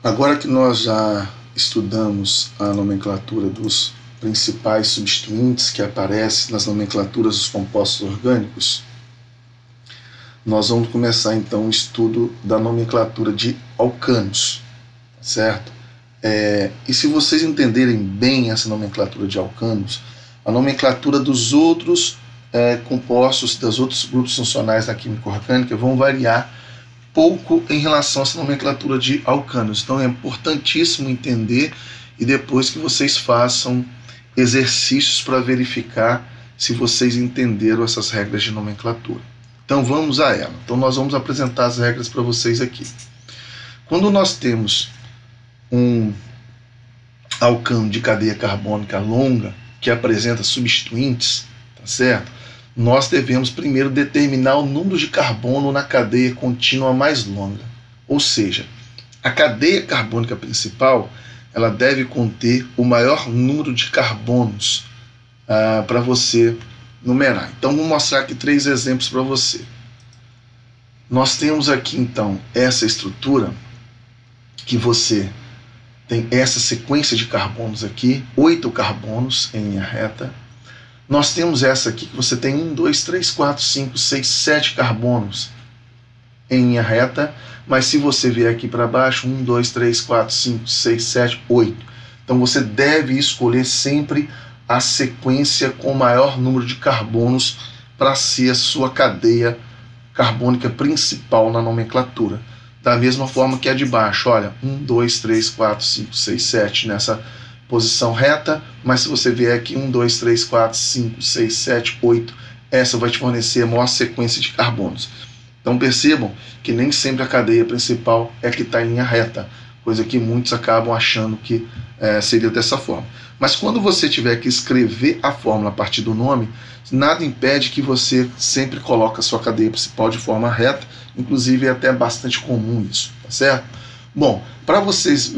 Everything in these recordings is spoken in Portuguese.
Agora que nós já estudamos a nomenclatura dos principais substituintes que aparecem nas nomenclaturas dos compostos orgânicos, nós vamos começar então o estudo da nomenclatura de alcanos, certo? E se vocês entenderem bem essa nomenclatura de alcanos, a nomenclatura dos outros compostos, dos outros grupos funcionais da química orgânica vão variar pouco em relação a essa nomenclatura de alcanos. Então é importantíssimo entender e depois que vocês façam exercícios para verificar se vocês entenderam essas regras de nomenclatura. Então vamos a ela. Então nós vamos apresentar as regras para vocês aqui. Quando nós temos um alcano de cadeia carbônica longa que apresenta substituintes, tá certo? Nós devemos primeiro determinar o número de carbono na cadeia contínua mais longa. Ou seja, a cadeia carbônica principal ela deve conter o maior número de carbonos para você numerar. Então, vou mostrar aqui 3 exemplos para você. Nós temos aqui, então, essa estrutura que você tem essa sequência de carbonos aqui, 8 carbonos em linha reta. Nós temos essa aqui que você tem 1, 2, 3, 4, 5, 6, 7 carbonos em linha reta, mas se você vier aqui para baixo, 1, 2, 3, 4, 5, 6, 7, 8. Então você deve escolher sempre a sequência com o maior número de carbonos para ser a sua cadeia carbônica principal na nomenclatura. Da mesma forma que a de baixo, olha, 1, 2, 3, 4, 5, 6, 7 nessa posição reta, mas se você vier aqui 1, 2, 3, 4, 5, 6, 7, 8, essa vai te fornecer a maior sequência de carbonos. Então percebam que nem sempre a cadeia principal é que está em linha reta, coisa que muitos acabam achando que seria dessa forma. Mas quando você tiver que escrever a fórmula a partir do nome, nada impede que você sempre coloque a sua cadeia principal de forma reta, inclusive é até bastante comum isso, tá certo? Bom, para vocês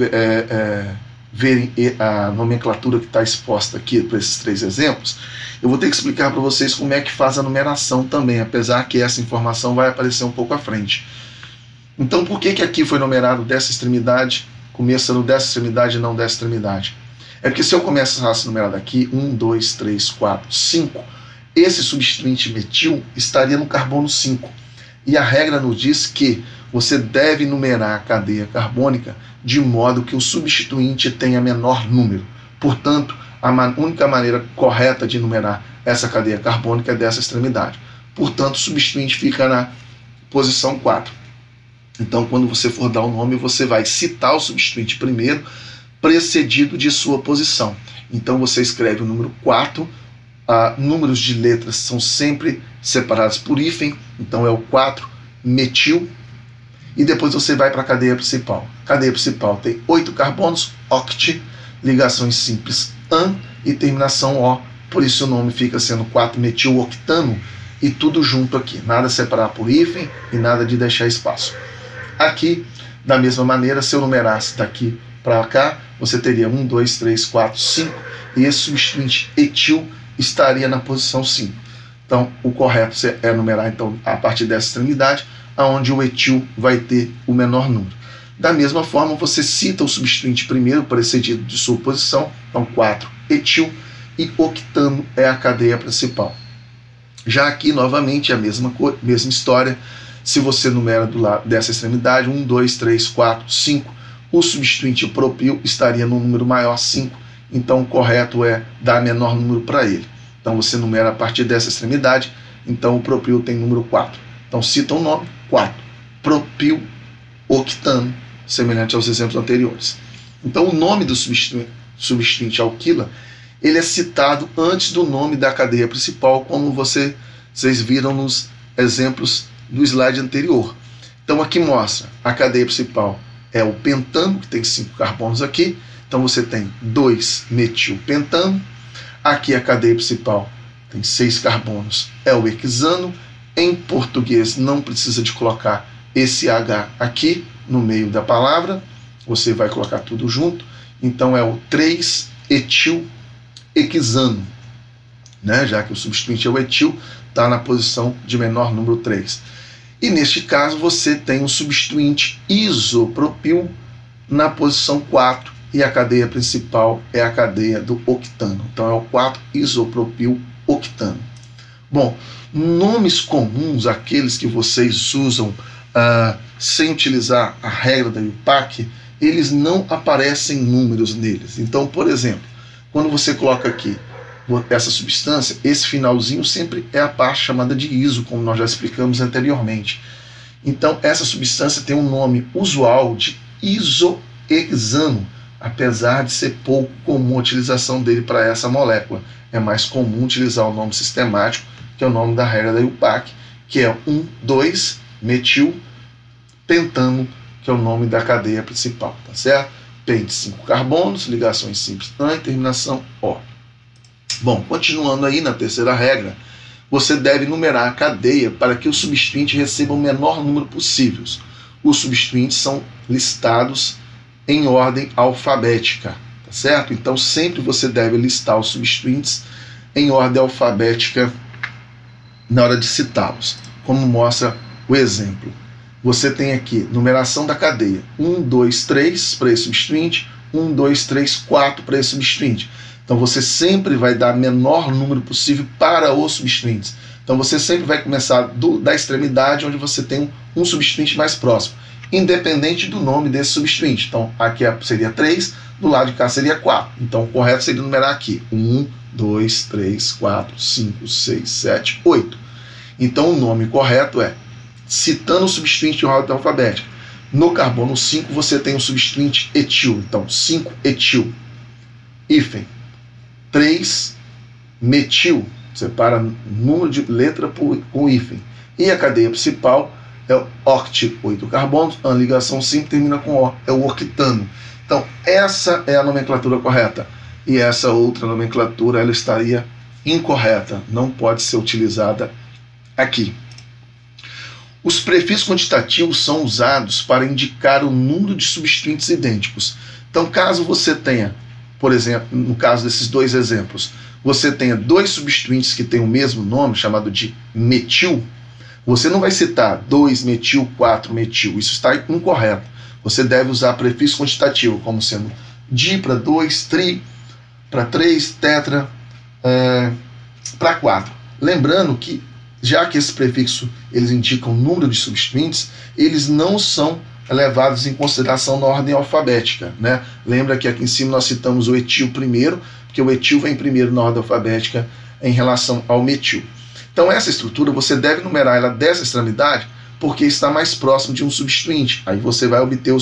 verem a nomenclatura que está exposta aqui para esses 3 exemplos, eu vou ter que explicar para vocês como é que faz a numeração também, apesar que essa informação vai aparecer um pouco à frente. Então, por que aqui foi numerado dessa extremidade, começando dessa extremidade e não dessa extremidade? É porque se eu começasse a numerar daqui, 1, 2, 3, 4, 5, esse substituinte metil estaria no carbono 5. E a regra nos diz que você deve numerar a cadeia carbônica de modo que o substituinte tenha menor número. Portanto, a única maneira correta de numerar essa cadeia carbônica é dessa extremidade. Portanto, o substituinte fica na posição 4. Então, quando você for dar o nome, você vai citar o substituinte primeiro, precedido de sua posição. Então, você escreve o número 4. Números de letras são sempre separados por hífen. Então, é o 4 metil. E depois você vai para a cadeia principal. A cadeia principal tem 8 carbonos, oct, ligações simples an e terminação o. Por isso o nome fica sendo 4-metil-octano e tudo junto aqui. Nada separar por hífen e nada de deixar espaço. Aqui, da mesma maneira, se eu numerasse daqui para cá, você teria 1, 2, 3, 4, 5 e esse substituinte etil estaria na posição 5. Então, o correto é numerar então, a partir dessa extremidade, onde o etil vai ter o menor número. Da mesma forma, você cita o substituinte primeiro, precedido de sua posição, então 4 etil, e octano é a cadeia principal. Já aqui, novamente, a mesma história. Se você numera do lado dessa extremidade, 1, 2, 3, 4, 5, o substituinte propil estaria no número maior 5, então o correto é dar menor número para ele. Então você numera a partir dessa extremidade, então o propil tem número 4. Então cita o nome, 4, propil octano, semelhante aos exemplos anteriores. Então o nome do substituinte alquila, ele é citado antes do nome da cadeia principal, como vocês viram nos exemplos do slide anterior. Então aqui mostra a cadeia principal é o pentano, que tem 5 carbonos aqui, então você tem 2-metilpentano. Aqui a cadeia principal tem 6 carbonos, é o hexano. Em português não precisa de colocar esse H aqui no meio da palavra, você vai colocar tudo junto, então é o 3-etil-hexano, né? Já que o substituinte é o etil, está na posição de menor número 3. E neste caso você tem um substituinte isopropil na posição 4, e a cadeia principal é a cadeia do octano. Então é o 4-isopropil-octano. Bom, nomes comuns, aqueles que vocês usam sem utilizar a regra da IUPAC, eles não aparecem números neles. Então, por exemplo, quando você coloca aqui essa substância, esse finalzinho sempre é a parte chamada de iso, como nós já explicamos anteriormente. Então, essa substância tem um nome usual de isohexano, apesar de ser pouco comum a utilização dele para essa molécula. É mais comum utilizar o nome sistemático, que é o nome da regra da IUPAC, que é 1,2-metilpentano, que é o nome da cadeia principal, tá certo? Pente 5 carbonos, ligações simples AN, terminação O. Bom, continuando aí na terceira regra, você deve numerar a cadeia para que os substituintes recebam o menor número possível. Os substituintes são listados em ordem alfabética, tá certo? Então sempre você deve listar os substituintes em ordem alfabética na hora de citá-los, como mostra o exemplo. Você tem aqui numeração da cadeia: 1, 2, 3 para esse substituinte, 1, 2, 3, 4 para esse substituinte. Então você sempre vai dar o menor número possível para os substituintes. Então você sempre vai começar da extremidade onde você tem um substituinte mais próximo, independente do nome desse substituinte. Então aqui seria 3, do lado de cá seria 4. Então o correto seria numerar aqui: 1, 2, 3, 4, 5, 6, 7, 8. Então o nome correto é, citando o substituinte em ordem alfabética. No carbono 5 você tem o substituinte etil. Então 5-etil. Hífen. 3-metil. Separa número de letra com hífen. E a cadeia principal é o oct, 8 carbonos. A ligação 5 termina com O. É o octano. Então essa é a nomenclatura correta. E essa outra nomenclatura ela estaria incorreta. Não pode ser utilizada aqui. Os prefixos quantitativos são usados para indicar o número de substituintes idênticos. Então, caso você tenha, por exemplo, no caso desses dois exemplos, você tenha dois substituintes que têm o mesmo nome, chamado de metil, você não vai citar 2-metil, 4-metil. Isso está incorreto. Você deve usar prefixo quantitativo, como sendo di para 2, tri para 3, tetra para 4. Lembrando que, já que esse prefixo eles indicam o número de substituintes, eles não são levados em consideração na ordem alfabética, né? Lembra que aqui em cima nós citamos o etil primeiro, porque o etil vem primeiro na ordem alfabética em relação ao metil. Então essa estrutura você deve numerar ela dessa extremidade porque está mais próximo de um substituinte. Aí você vai obter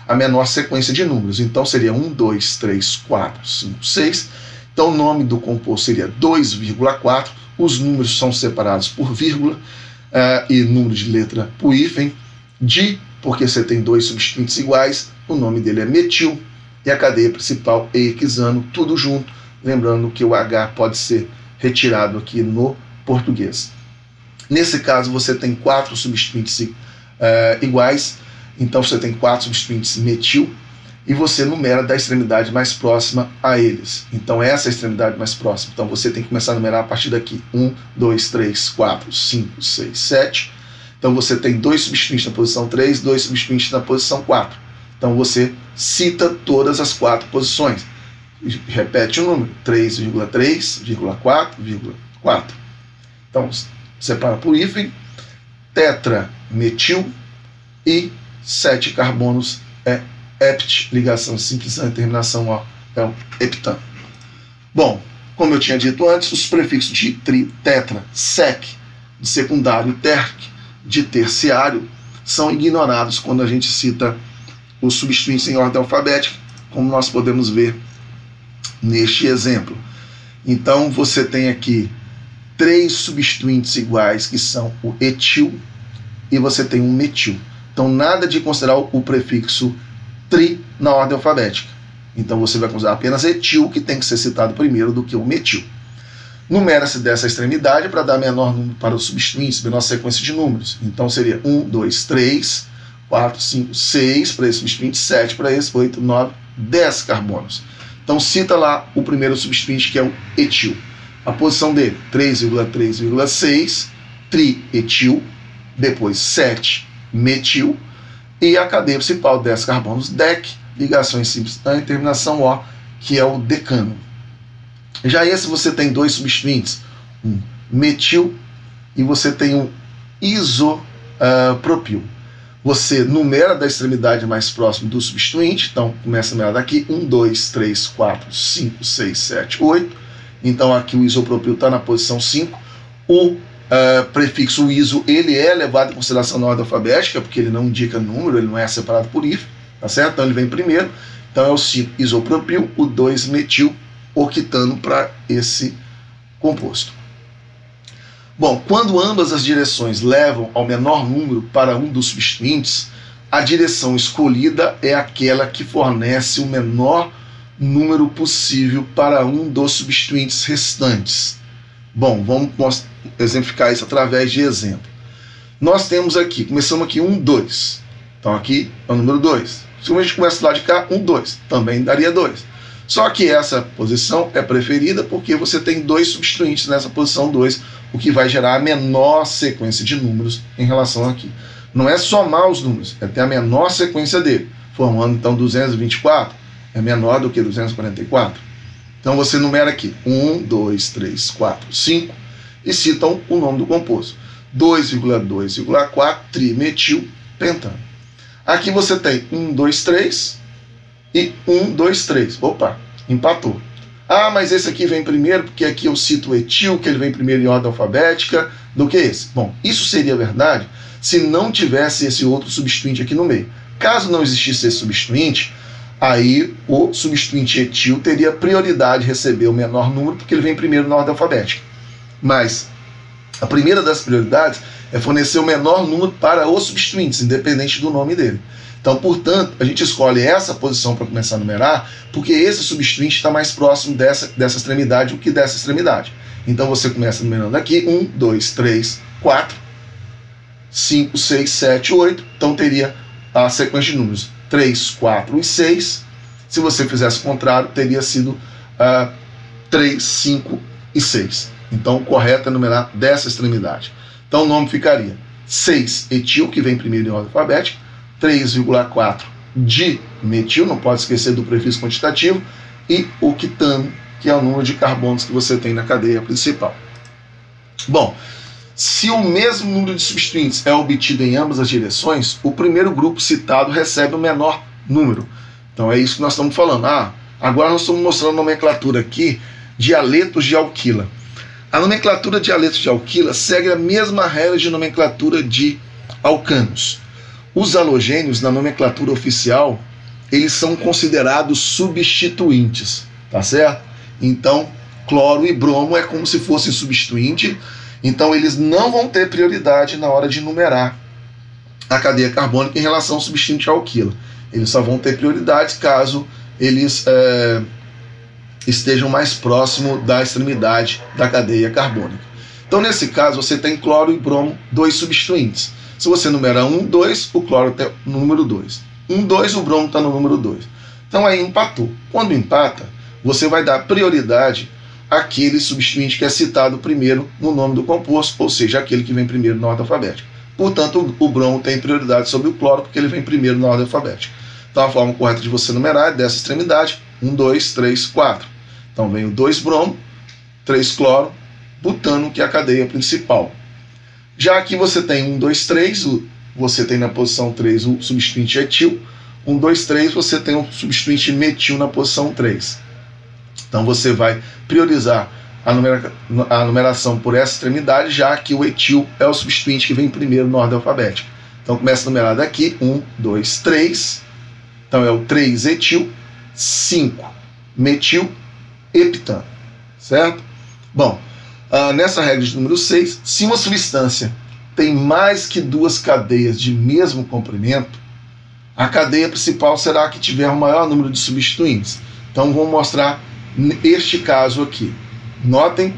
a menor sequência de números. Então seria 1, 2, 3, 4, 5, 6. Então o nome do composto seria 2,4. Os números são separados por vírgula e número de letra por hífen. Porque você tem dois substituintes iguais, o nome dele é metil, e a cadeia principal é hexano, tudo junto. Lembrando que o H pode ser retirado aqui no português. Nesse caso, você tem 4 substituintes iguais, então você tem 4 substituintes metil, e você numera da extremidade mais próxima a eles. Então essa é a extremidade mais próxima. Então você tem que começar a numerar a partir daqui. 1, 2, 3, 4, 5, 6, 7. Então você tem 2 substituintes na posição 3, 2 substituintes na posição 4. Então você cita todas as 4 posições. Repete o número: 3,3,4,4. Então separa por hífen, tetrametil e 7 carbonos é hept, ligação simples, a terminação O é o heptano. Bom, como eu tinha dito antes, os prefixos de tri, tetra, sec, de secundário, terc, de terciário, são ignorados quando a gente cita os substituintes em ordem alfabética, como nós podemos ver neste exemplo. Então você tem aqui 3 substituintes iguais, que são o etil, e você tem um metil. Então nada de considerar o prefixo tri na ordem alfabética. Então você vai considerar apenas etil, que tem que ser citado primeiro do que o metil. Numera-se dessa extremidade para dar menor número para os substituintes, menor sequência de números. Então seria 1, 2, 3, 4, 5, 6 para esse substituinte, 7 para esse, 8, 9, 10 carbonos. Então cita lá o primeiro substituinte, que é o etil. A posição dele: 3,3,6, trietil, depois 7, metil, e a cadeia principal 10 carbonos, DEC, ligações simples AN, terminação O, que é o decano. Já esse você tem dois substituintes, um metil e você tem um isopropil. Você numera da extremidade mais próxima do substituinte, então começa a numerar daqui, 1, 2, 3, 4, 5, 6, 7, 8. Então aqui o isopropil está na posição 5. O prefixo iso, ele é levado em consideração na ordem alfabética, porque ele não indica número, ele não é separado por hífen, tá certo? Então ele vem primeiro. Então é o 5 isopropil, o 2 metil octano para esse composto. Bom, quando ambas as direções levam ao menor número para um dos substituintes, a direção escolhida é aquela que fornece o menor número possível para um dos substituintes restantes. Bom, vamos exemplificar isso através de exemplo. Nós temos aqui, começamos aqui 1, 2. Então aqui é o número 2. Se a gente começa lá de cá, 1, 2. Também daria 2. Só que essa posição é preferida porque você tem dois substituintes nessa posição 2, o que vai gerar a menor sequência de números em relação aqui. Não é somar os números, é ter a menor sequência dele, formando então 224, é menor do que 244. Então você numera aqui 1, 2, 3, 4, 5 e citam o nome do composto. 2,2,4 trimetil pentano. Aqui você tem 1, 2, 3 e 1, 2, 3. Opa, empatou. Ah, mas esse aqui vem primeiro, porque aqui eu cito o etil, que ele vem primeiro em ordem alfabética, do que esse. Bom, isso seria verdade se não tivesse esse outro substituinte aqui no meio. Caso não existisse esse substituinte, aí o substituinte etil teria prioridade de receber o menor número, porque ele vem primeiro na ordem alfabética. Mas a primeira das prioridades é fornecer o menor número para os substituintes, independente do nome dele. Então, portanto, a gente escolhe essa posição para começar a numerar, porque esse substituinte está mais próximo dessa extremidade do que dessa extremidade. Então, você começa numerando aqui, 1, 2, 3, 4, 5, 6, 7, 8. Então, teria a sequência de números 3, 4 e 6. Se você fizesse o contrário, teria sido 3, 5 e 6. Então, o correto é numerar dessa extremidade. Então, o nome ficaria 6 etil, que vem primeiro em ordem alfabética, 3,4 dimetil, não pode esquecer do prefixo quantitativo, e octano, que é o número de carbonos que você tem na cadeia principal. Bom, se o mesmo número de substituintes é obtido em ambas as direções, o primeiro grupo citado recebe o menor número. Então é isso que nós estamos falando. Agora nós estamos mostrando a nomenclatura aqui de aletos de alquila. A nomenclatura de aletos de alquila segue a mesma regra de nomenclatura de alcanos. Os halogênios, na nomenclatura oficial, eles são considerados substituintes, tá certo? Então, cloro e bromo é como se fosse substituinte, então eles não vão ter prioridade na hora de numerar a cadeia carbônica em relação ao substituinte alquila. Eles só vão ter prioridade caso eles estejam mais próximo da extremidade da cadeia carbônica. Então, nesse caso, você tem cloro e bromo, dois substituintes. Se você numera 1, 2, o cloro está no número 2. 1, 2, o bromo está no número 2. Então aí empatou. Quando empata, você vai dar prioridade àquele substituinte que é citado primeiro no nome do composto, ou seja, aquele que vem primeiro na ordem alfabética. Portanto, o bromo tem prioridade sobre o cloro, porque ele vem primeiro na ordem alfabética. Então a forma correta de você numerar é dessa extremidade, 1, 2, 3, 4. Então vem o 2 bromo, 3 cloro, butano, que é a cadeia principal. Já aqui você tem 1, 2, 3, você tem na posição 3 o substituinte etil, 1, 2, 3, você tem o substituinte metil na posição 3. Então você vai priorizar a numeração por essa extremidade, já que o etil é o substituinte que vem primeiro na ordem alfabética. Então começa a numerar daqui, 1, 2, 3, então é o 3 etil, 5 metil, heptano, certo? Bom, nessa regra de número 6, se uma substância tem mais que duas cadeias de mesmo comprimento, a cadeia principal será a que tiver o maior número de substituintes. Então vamos mostrar este caso aqui. Notem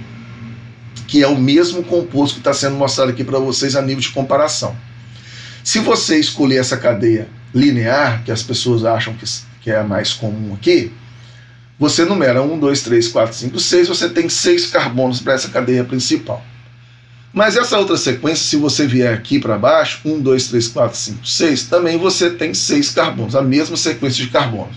que é o mesmo composto que está sendo mostrado aqui para vocês a nível de comparação. Se você escolher essa cadeia linear, que as pessoas acham que é a mais comum aqui, você numera 1, 2, 3, 4, 5, 6, você tem 6 carbonos para essa cadeia principal. Mas essa outra sequência, se você vier aqui para baixo, 1, 2, 3, 4, 5, 6, também você tem 6 carbonos, a mesma sequência de carbonos.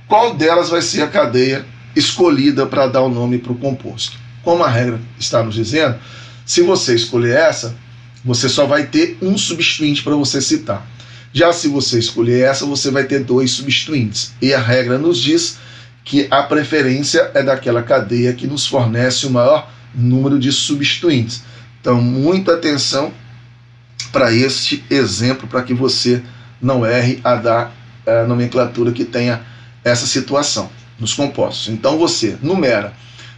Qual delas vai ser a cadeia escolhida para dar o nome para o composto? Como a regra está nos dizendo, se você escolher essa, você só vai ter um substituinte para você citar. Já se você escolher essa, você vai ter 2 substituintes. E a regra nos diz que a preferência é daquela cadeia que nos fornece o maior número de substituintes. Então, muita atenção para este exemplo, para que você não erre a dar a nomenclatura que tenha essa situação nos compostos. Então, você numera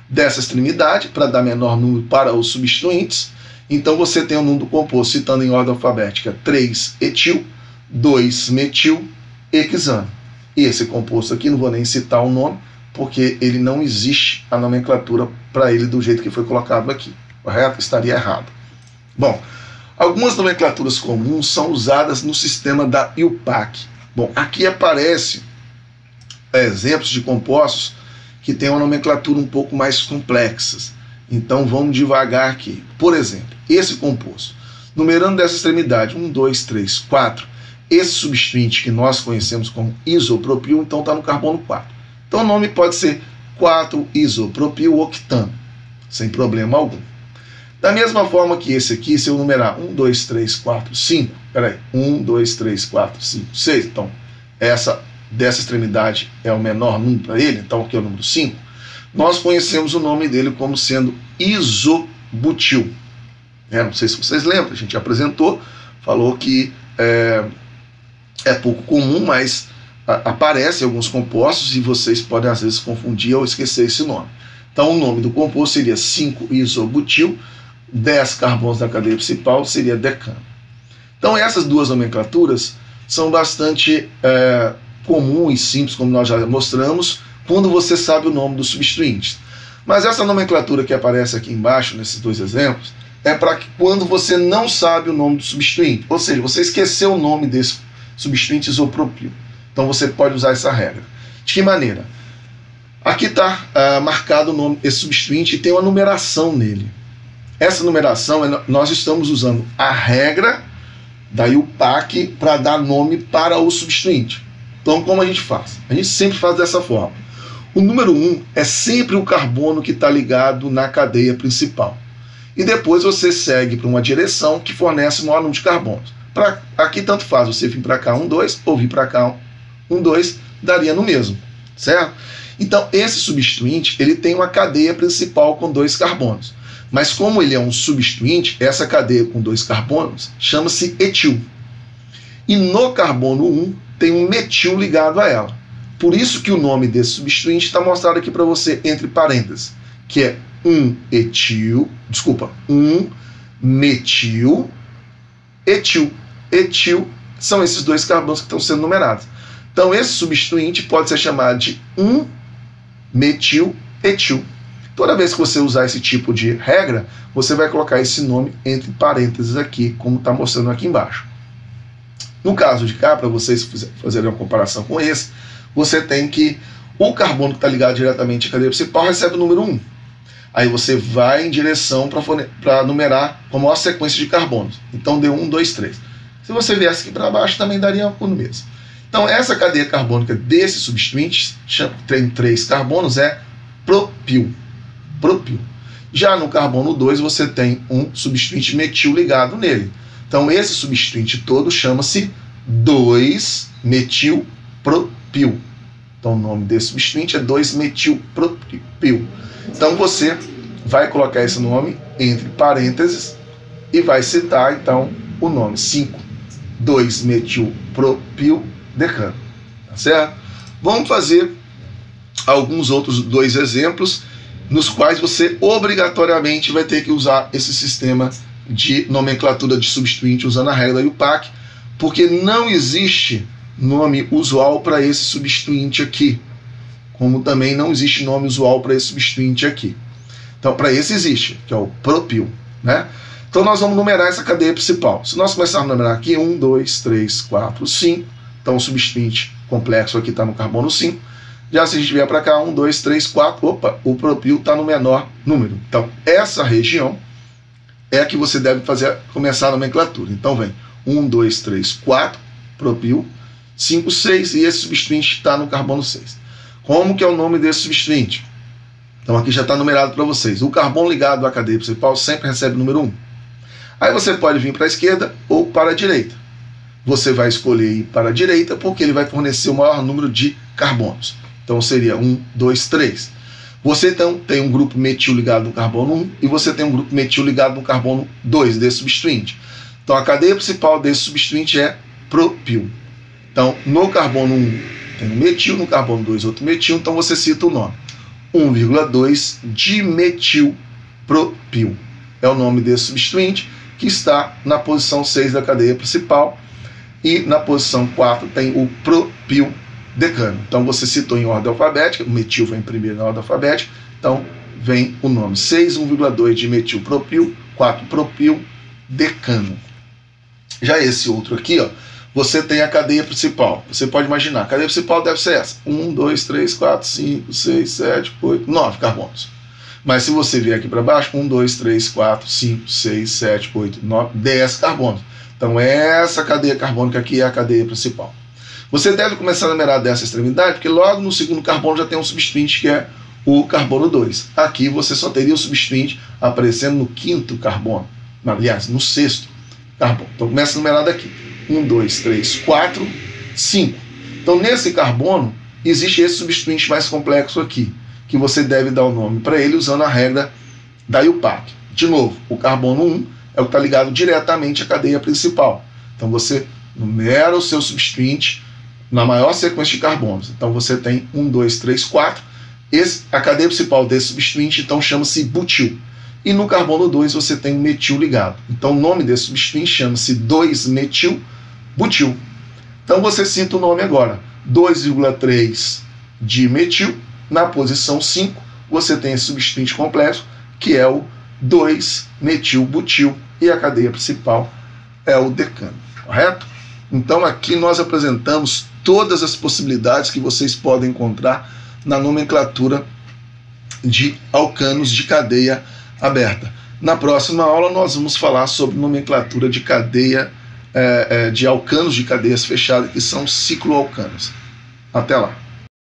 dessa extremidade para dar menor número para os substituintes. Então, você tem o número do composto, citando em ordem alfabética, 3-etil, 2-metil, hexano. E esse composto aqui, não vou nem citar o nome, porque ele não existe a nomenclatura para ele do jeito que foi colocado aqui. Correto? Estaria errado. Bom, algumas nomenclaturas comuns são usadas no sistema da IUPAC. Bom, aqui aparece exemplos de compostos que têm uma nomenclatura um pouco mais complexa. Então vamos devagar aqui. Por exemplo, esse composto, numerando dessa extremidade 1, 2, 3, 4, esse substituinte que nós conhecemos como isopropil, então está no carbono 4. Então o nome pode ser 4-isopropil-octano, sem problema algum. Da mesma forma que esse aqui, se eu numerar 1, 2, 3, 4, 5, peraí, 1, 2, 3, 4, 5, 6, então essa dessa extremidade é o menor número para ele, então aqui é o número 5, nós conhecemos o nome dele como sendo isobutil. Não sei se vocês lembram, a gente apresentou, falou que é pouco comum, mas aparece em alguns compostos e vocês podem às vezes confundir ou esquecer esse nome. Então o nome do composto seria 5-isobutil, 10 carbonos da cadeia principal seria decano. Então essas duas nomenclaturas são bastante comuns e simples, como nós já mostramos, quando você sabe o nome dos substituintes. Mas essa nomenclatura que aparece aqui embaixo, nesses dois exemplos, é para quando você não sabe o nome do substituinte, ou seja, você esqueceu o nome desse substituinte isopropil. Então você pode usar essa regra. De que maneira? Aqui está marcado o nome desse substituinte e tem uma numeração nele. Essa numeração, nós estamos usando a regra da IUPAC para dar nome para o substituinte. Então, como a gente faz? A gente sempre faz dessa forma. O número 1 é sempre o carbono que está ligado na cadeia principal. E depois você segue para uma direção que fornece o maior número de carbonos. Aqui tanto faz você vir para cá 1, 2, ou vir para cá 1, 2, daria no mesmo, certo? Então, esse substituinte, ele tem uma cadeia principal com 2 carbonos. Mas como ele é um substituinte, essa cadeia com 2 carbonos chama-se etil. E no carbono 1 tem um metil ligado a ela. Por isso que o nome desse substituinte está mostrado aqui para você entre parênteses, que é 1-metil, etil. Etil são esses 2 carbonos que estão sendo numerados. Então esse substituinte pode ser chamado de 1-metil-etil. Toda vez que você usar esse tipo de regra, você vai colocar esse nome entre parênteses aqui, como está mostrando aqui embaixo. No caso de cá, para vocês fazerem uma comparação com esse, você tem que o carbono que está ligado diretamente à cadeia principal recebe o número 1. Aí você vai em direção para numerar com a maior sequência de carbonos. Então deu 1, 2, 3. Se você viesse aqui para baixo, também daria o mesmo. Então essa cadeia carbônica desse substituinte, tem 3 carbonos, é propil. Já no carbono 2 você tem um substituinte metil ligado nele. Então esse substituinte todo chama-se 2-metilpropil. Então o nome desse substituinte é 2-metilpropil. Então você vai colocar esse nome entre parênteses e vai citar então o nome 5,2-metilpropil decano. Tá certo? Vamos fazer alguns outros 2 exemplos nos quais você obrigatoriamente vai ter que usar esse sistema de nomenclatura de substituinte usando a regra da IUPAC, porque não existe nome usual para esse substituinte aqui, como também não existe nome usual para esse substituinte aqui. Então, para esse existe, que é o propil, né? Então, nós vamos numerar essa cadeia principal. Se nós começarmos a numerar aqui, 1, 2, 3, 4, 5, então o substituinte complexo aqui está no carbono 5. Já se a gente vier para cá, 1, 2, 3, 4, opa, o propil está no menor número. Então, essa região é a que você deve começar a nomenclatura. Então vem 1, 2, 3, 4, propil, 5, 6, e esse substituinte está no carbono 6. Como que é o nome desse substituinte? Então aqui já está numerado para vocês. O carbono ligado à cadeia principal sempre recebe o número 1. Aí você pode vir para a esquerda ou para a direita. Você vai escolher ir para a direita porque ele vai fornecer o maior número de carbonos. Então seria 1, 2, 3. Você então tem um grupo metil ligado no carbono 1 e você tem um grupo metil ligado no carbono 2 desse substituinte. Então a cadeia principal desse substituinte é propil. Então no carbono 1 tem um metil, no carbono 2 outro metil, então você cita o nome. 1,2 dimetilpropil. É o nome desse substituinte que está na posição 6 da cadeia principal. E na posição 4 tem o propil decano. Então você citou em ordem alfabética, o metil vem primeiro na ordem alfabética, então vem o nome 6, 1,2 dimetilpropil, 4 propil decano. Já esse outro aqui, ó, você tem a cadeia principal. Você pode imaginar, a cadeia principal deve ser essa: 1, 2, 3, 4, 5, 6, 7, 8, 9 carbonos. Mas se você vier aqui para baixo, 1, 2, 3, 4, 5, 6, 7, 8, 9, 10 carbonos. Então essa cadeia carbônica aqui é a cadeia principal. Você deve começar a numerar dessa extremidade, porque logo no segundo carbono já tem um substituinte que é o carbono 2. Aqui você só teria o substituinte aparecendo no quinto carbono. Aliás, no sexto carbono. Então começa a numerar daqui. 1, 2, 3, 4, 5. Então nesse carbono existe esse substituinte mais complexo aqui, que você deve dar o nome para ele usando a regra da IUPAC. De novo, o carbono 1 é o que está ligado diretamente à cadeia principal. Então você numera o seu substituinte na maior sequência de carbonos. Então você tem 1, 2, 3, 4. A cadeia principal desse substituinte então chama-se butil. E no carbono 2 você tem metil ligado. Então o nome desse substituinte chama-se 2-metil-butil. Então você cita o nome agora. 2,3 dimetil. Na posição 5 você tem esse substituinte complexo, que é o 2-metil-butil. E a cadeia principal é o decano. Correto? Então aqui nós apresentamos todas as possibilidades que vocês podem encontrar na nomenclatura de alcanos de cadeia aberta. Na próxima aula nós vamos falar sobre nomenclatura de cadeia de alcanos de cadeias fechadas, que são cicloalcanos. Até lá.